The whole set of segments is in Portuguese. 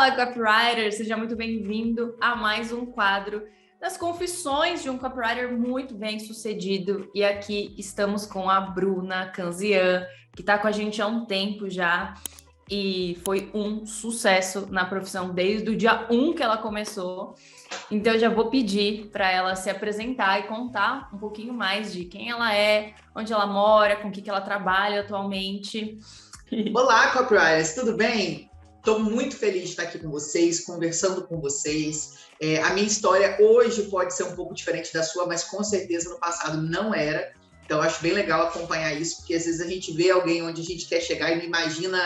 Fala, copywriter! Seja muito bem-vindo a mais um quadro das confissões de um copywriter muito bem-sucedido. E aqui estamos com a Bruna Canzian, que está com a gente há um tempo já e foi um sucesso na profissão desde o dia 1 que ela começou. Então, eu já vou pedir para ela se apresentar e contar um pouquinho mais de quem ela é, onde ela mora, com o que ela trabalha atualmente. Olá, copywriters, tudo bem? Estou muito feliz de estar aqui com vocês, conversando com vocês. A minha história hoje pode ser um pouco diferente da sua, mas com certeza no passado não era. Então, eu acho bem legal acompanhar isso, porque às vezes a gente vê alguém onde a gente quer chegar e não imagina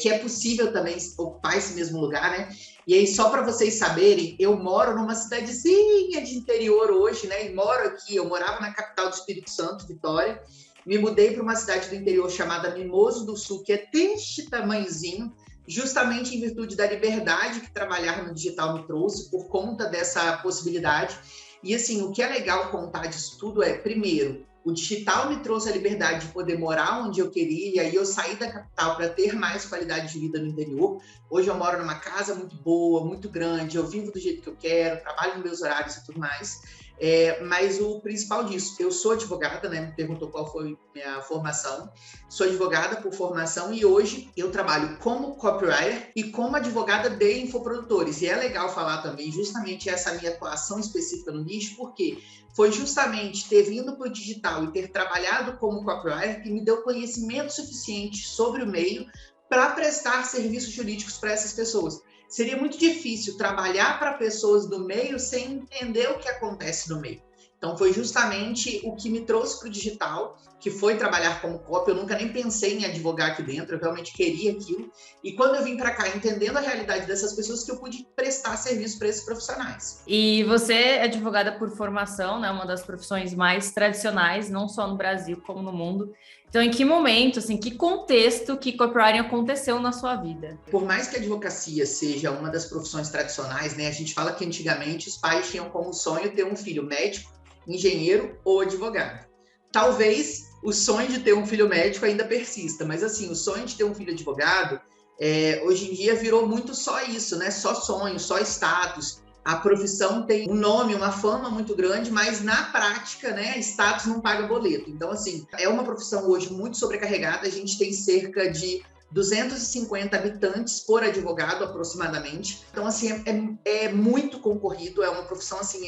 que é possível também ocupar esse mesmo lugar, né? E aí, só para vocês saberem, eu moro numa cidadezinha de interior hoje, né? E moro aqui, eu morava na capital do Espírito Santo, Vitória. Me mudei para uma cidade do interior chamada Mimoso do Sul, que é deste tamanhozinho, justamente em virtude da liberdade que trabalhar no digital me trouxe, por conta dessa possibilidade. E assim, o que é legal contar disso tudo é, primeiro, o digital me trouxe a liberdade de poder morar onde eu queria, e aí eu saí da capital para ter mais qualidade de vida no interior. Hoje eu moro numa casa muito boa, muito grande, eu vivo do jeito que eu quero, trabalho nos meus horários e tudo mais. Mas o principal disso, eu sou advogada, né? Me perguntou qual foi minha formação. Sou advogada por formação e hoje eu trabalho como copywriter e como advogada de infoprodutores. E é legal falar também justamente essa minha atuação específica no nicho, porque foi justamente ter vindo para o digital e ter trabalhado como copywriter que me deu conhecimento suficiente sobre o meio para prestar serviços jurídicos para essas pessoas. Seria muito difícil trabalhar para pessoas do meio sem entender o que acontece no meio. Então, foi justamente o que me trouxe para o digital, que foi trabalhar como copy. Eu nunca nem pensei em advogar aqui dentro, eu realmente queria aquilo. E quando eu vim para cá, entendendo a realidade dessas pessoas, que eu pude prestar serviço para esses profissionais. E você é advogada por formação, né? Uma das profissões mais tradicionais, não só no Brasil, como no mundo. Então, em que momento, assim, que contexto que copywriting aconteceu na sua vida? Por mais que a advocacia seja uma das profissões tradicionais, né? A gente fala que antigamente os pais tinham como sonho ter um filho médico, engenheiro ou advogado. Talvez o sonho de ter um filho médico ainda persista, mas assim, o sonho de ter um filho advogado, hoje em dia virou muito só isso, né? Só sonho, só status. A profissão tem um nome, uma fama muito grande, mas na prática, né, status não paga boleto. Então, assim, é uma profissão hoje muito sobrecarregada. A gente tem cerca de 250 habitantes por advogado, aproximadamente. Então, assim, é muito concorrido, é uma profissão, assim,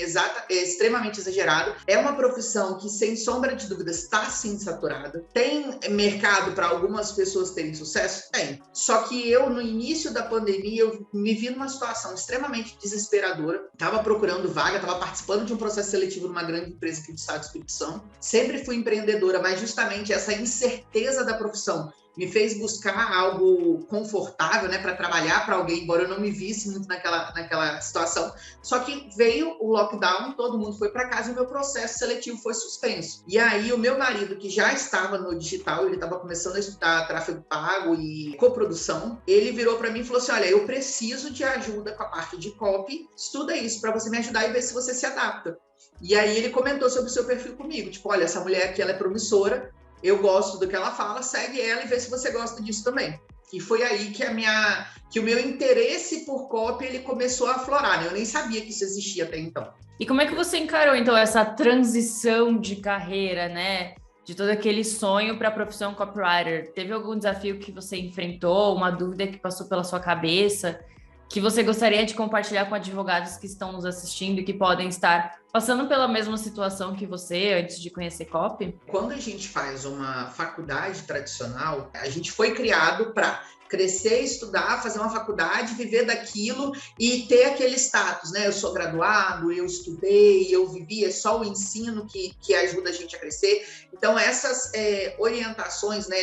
extremamente exagerada. É uma profissão que, sem sombra de dúvidas, está, sim, saturada. Tem mercado para algumas pessoas terem sucesso? Tem. Só que eu, no início da pandemia, eu me vi numa situação extremamente desesperadora. Estava procurando vaga, estava participando de um processo seletivo numa grande empresa aqui do estado do Espírito Santo. Sempre fui empreendedora, mas justamente essa incerteza da profissão me fez buscar algo confortável, né, para trabalhar para alguém, embora eu não me visse muito naquela situação. Só que veio o lockdown, todo mundo foi para casa e o meu processo seletivo foi suspenso. E aí o meu marido, que já estava no digital, ele estava começando a estudar tráfego pago e coprodução, ele virou para mim e falou assim, olha, eu preciso de ajuda com a parte de copy, estuda isso para você me ajudar e ver se você se adapta. E aí ele comentou sobre o seu perfil comigo, tipo, olha, essa mulher aqui, ela é promissora, eu gosto do que ela fala, segue ela e vê se você gosta disso também. E foi aí que o meu interesse por copy ele começou a aflorar, né? Eu nem sabia que isso existia até então. E como é que você encarou, então, essa transição de carreira, né? De todo aquele sonho para a profissão copywriter? Teve algum desafio que você enfrentou, uma dúvida que passou pela sua cabeça, que você gostaria de compartilhar com advogados que estão nos assistindo e que podem estar passando pela mesma situação que você antes de conhecer copy? Quando a gente faz uma faculdade tradicional, a gente foi criado para crescer, estudar, fazer uma faculdade, viver daquilo e ter aquele status, né? Eu sou graduado, eu estudei, eu vivi, é só o ensino que ajuda a gente a crescer. Então, essas orientações, né,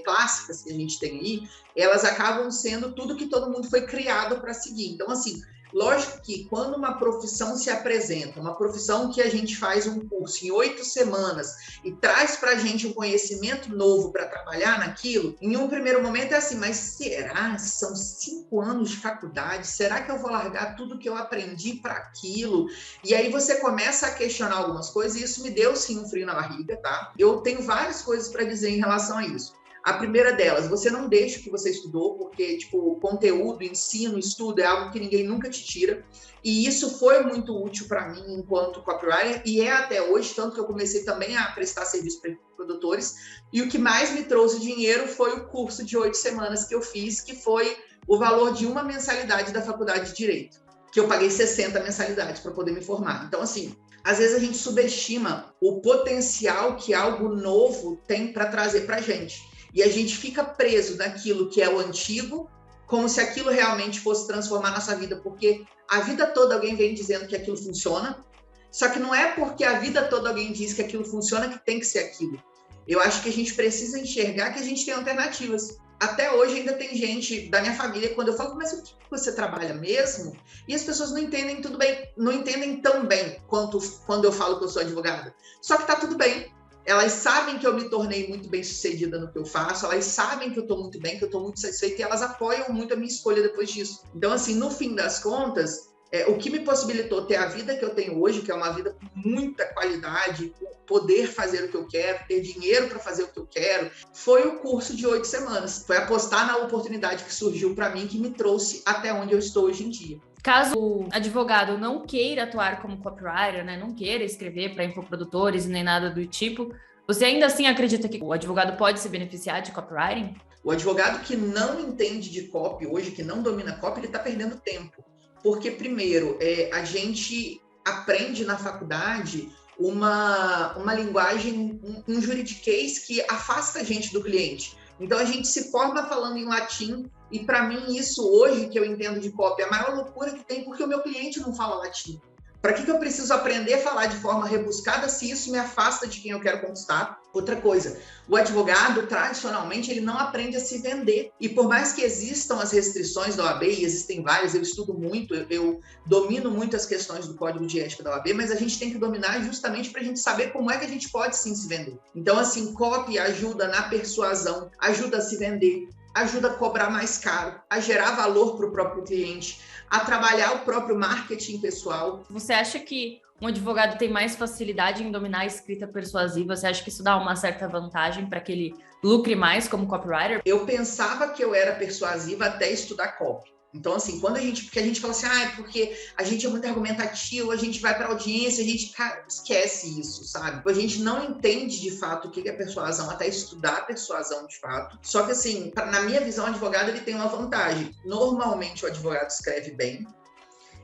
clássicas que a gente tem aí, elas acabam sendo tudo que todo mundo foi criado para seguir. Então, assim, lógico que quando uma profissão se apresenta, uma profissão que a gente faz um curso em 8 semanas e traz para a gente um conhecimento novo para trabalhar naquilo, em um primeiro momento é assim, mas será? São 5 anos de faculdade? Será que eu vou largar tudo que eu aprendi para aquilo? E aí você começa a questionar algumas coisas e isso me deu sim um frio na barriga, tá? Eu tenho várias coisas para dizer em relação a isso. A primeira delas, você não deixa o que você estudou, porque, tipo, conteúdo, ensino, estudo é algo que ninguém nunca te tira. E isso foi muito útil para mim enquanto copywriter, e é até hoje, tanto que eu comecei também a prestar serviço para produtores. E o que mais me trouxe dinheiro foi o curso de 8 semanas que eu fiz, que foi o valor de uma mensalidade da faculdade de Direito, que eu paguei 60 mensalidades para poder me formar. Então, assim, às vezes a gente subestima o potencial que algo novo tem para trazer para a gente. E a gente fica preso naquilo que é o antigo, como se aquilo realmente fosse transformar nossa vida, porque a vida toda alguém vem dizendo que aquilo funciona, só que não é porque a vida toda alguém diz que aquilo funciona que tem que ser aquilo. Eu acho que a gente precisa enxergar que a gente tem alternativas. Até hoje ainda tem gente da minha família, quando eu falo, mas o que você trabalha mesmo? E as pessoas não entendem tudo bem, não entendem tão bem quanto quando eu falo que eu sou advogada. Só que tá tudo bem. Elas sabem que eu me tornei muito bem sucedida no que eu faço, elas sabem que eu estou muito bem, que eu estou muito satisfeita, e elas apoiam muito a minha escolha depois disso. Então, assim, no fim das contas, o que me possibilitou ter a vida que eu tenho hoje, que é uma vida com muita qualidade, poder fazer o que eu quero, ter dinheiro para fazer o que eu quero, foi o curso de 8 semanas. Foi apostar na oportunidade que surgiu para mim, que me trouxe até onde eu estou hoje em dia. Caso o advogado não queira atuar como copywriter, né, não queira escrever para infoprodutores nem nada do tipo, você ainda assim acredita que o advogado pode se beneficiar de copywriting? O advogado que não entende de copy hoje, que não domina copy, ele está perdendo tempo. Porque, primeiro, a gente aprende na faculdade uma linguagem, um juridiquês que afasta a gente do cliente. Então, a gente se forma falando em latim, e para mim isso hoje, que eu entendo de copy, é a maior loucura que tem, porque o meu cliente não fala latim. Para que eu preciso aprender a falar de forma rebuscada se isso me afasta de quem eu quero conquistar? Outra coisa, o advogado, tradicionalmente, ele não aprende a se vender. E por mais que existam as restrições da OAB, e existem várias, eu estudo muito, eu domino muito as questões do Código de Ética da OAB, mas a gente tem que dominar justamente para a gente saber como é que a gente pode sim se vender. Então, assim, copy ajuda na persuasão, ajuda a se vender, ajuda a cobrar mais caro, a gerar valor para o próprio cliente, a trabalhar o próprio marketing pessoal. Você acha que um advogado tem mais facilidade em dominar a escrita persuasiva? Você acha que isso dá uma certa vantagem para que ele lucre mais como copywriter? Eu pensava que eu era persuasiva até estudar copy. Então, assim, porque a gente fala assim, porque a gente é muito argumentativo, a gente vai para audiência, a gente esquece isso, sabe? A gente não entende de fato o que é persuasão, até estudar a persuasão de fato. Só que, assim, na minha visão, o advogado ele tem uma vantagem. Normalmente o advogado escreve bem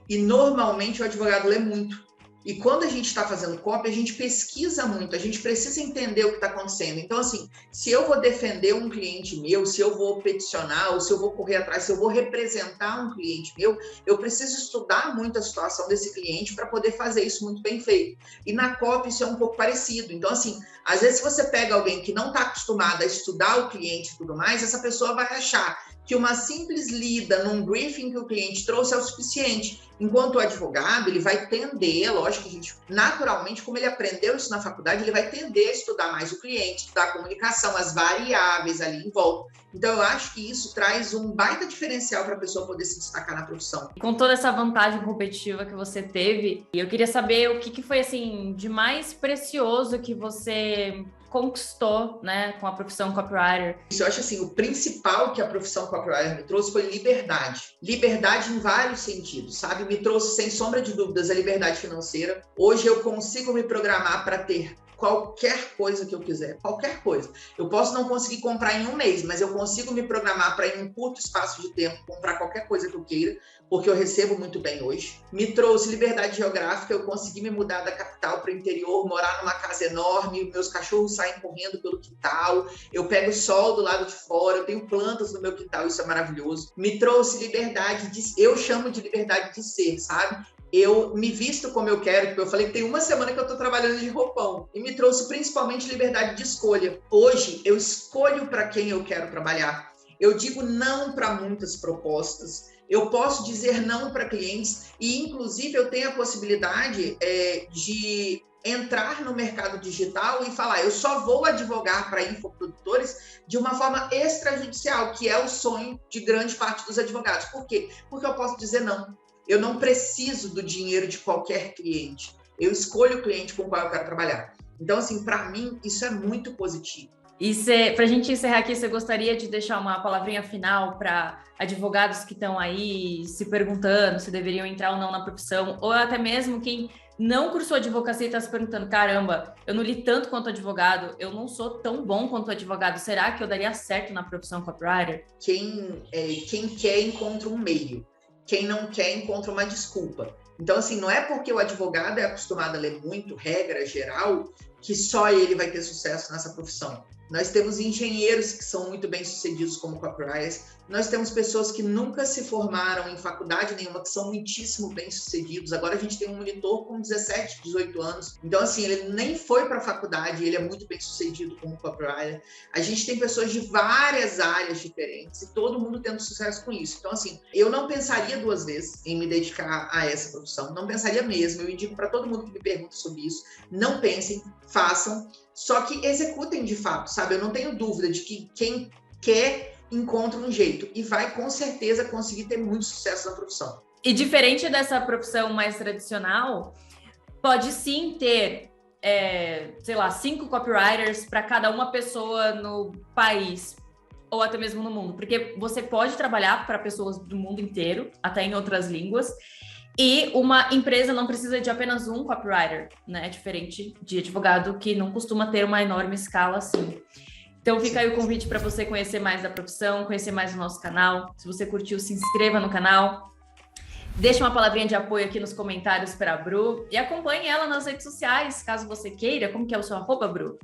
e normalmente o advogado lê muito. E quando a gente está fazendo copy, a gente pesquisa muito, a gente precisa entender o que está acontecendo. Então, assim, se eu vou defender um cliente meu, se eu vou peticionar, ou se eu vou correr atrás, se eu vou representar um cliente meu, eu preciso estudar muito a situação desse cliente para poder fazer isso muito bem feito. E na copy isso é um pouco parecido. Então, assim, às vezes se você pega alguém que não está acostumado a estudar o cliente e tudo mais, essa pessoa vai achar que uma simples lida num briefing que o cliente trouxe é o suficiente. Enquanto o advogado, ele vai tender, lógico que a gente, naturalmente, como ele aprendeu isso na faculdade, ele vai tender a estudar mais o cliente, estudar a comunicação, as variáveis ali em volta. Então, eu acho que isso traz um baita diferencial para a pessoa poder se destacar na profissão. Com toda essa vantagem competitiva que você teve, eu queria saber o que foi, assim, de mais precioso que você conquistou, né, com a profissão copywriter. Eu acho assim, o principal que a profissão copywriter me trouxe foi liberdade. Liberdade em vários sentidos, sabe? Me trouxe, sem sombra de dúvidas, a liberdade financeira. Hoje eu consigo me programar para ter qualquer coisa que eu quiser, qualquer coisa. Eu posso não conseguir comprar em um mês, mas eu consigo me programar para, em um curto espaço de tempo, comprar qualquer coisa que eu queira, porque eu recebo muito bem hoje. Me trouxe liberdade geográfica, eu consegui me mudar da capital para o interior, morar numa casa enorme, meus cachorros saem correndo pelo quintal, eu pego sol do lado de fora, eu tenho plantas no meu quintal, isso é maravilhoso. Me trouxe liberdade eu chamo de liberdade de ser, sabe? Eu me visto como eu quero, porque eu falei que tem uma semana que eu estou trabalhando de roupão, e me trouxe principalmente liberdade de escolha. Hoje, eu escolho para quem eu quero trabalhar. Eu digo não para muitas propostas, eu posso dizer não para clientes, e inclusive eu tenho a possibilidade de entrar no mercado digital e falar, eu só vou advogar para infoprodutores de uma forma extrajudicial, que é o sonho de grande parte dos advogados. Por quê? Porque eu posso dizer não. Eu não preciso do dinheiro de qualquer cliente. Eu escolho o cliente com o qual eu quero trabalhar. Então, assim, para mim, isso é muito positivo. E para a gente encerrar aqui, você gostaria de deixar uma palavrinha final para advogados que estão aí se perguntando se deveriam entrar ou não na profissão, ou até mesmo quem não cursou advocacia e está se perguntando, caramba, eu não li tanto quanto advogado, eu não sou tão bom quanto advogado, será que eu daria certo na profissão copywriter? Quem quer encontra um meio, quem não quer encontra uma desculpa. Então, assim, não é porque o advogado é acostumado a ler muito, regra geral, que só ele vai ter sucesso nessa profissão. Nós temos engenheiros que são muito bem sucedidos como copywriters, nós temos pessoas que nunca se formaram em faculdade nenhuma, que são muitíssimo bem sucedidos. Agora a gente tem um monitor com 17, 18 anos, então assim, ele nem foi para a faculdade, ele é muito bem sucedido como copywriter. A gente tem pessoas de várias áreas diferentes e todo mundo tendo sucesso com isso. Então assim, eu não pensaria duas vezes em me dedicar a essa profissão, não pensaria mesmo. Eu indico para todo mundo que me pergunta sobre isso, não pensem, façam, só que executem de fato, sabe? Eu não tenho dúvida de que quem quer encontra um jeito e vai com certeza conseguir ter muito sucesso na profissão. E diferente dessa profissão mais tradicional, pode sim ter, sei lá, 5 copywriters para cada uma pessoa no país ou até mesmo no mundo, porque você pode trabalhar para pessoas do mundo inteiro, até em outras línguas. E uma empresa não precisa de apenas um copywriter, né? Diferente de advogado que não costuma ter uma enorme escala assim. Então fica aí o convite para você conhecer mais da profissão, conhecer mais o nosso canal. Se você curtiu, se inscreva no canal. Deixe uma palavrinha de apoio aqui nos comentários para a Bru e acompanhe ela nas redes sociais, caso você queira. Como que é o seu arroba, Bru?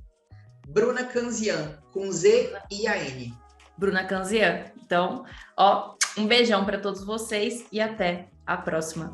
Bruna Canzian, com Z e A N. Bruna Canzian. Então, um beijão para todos vocês e até a próxima.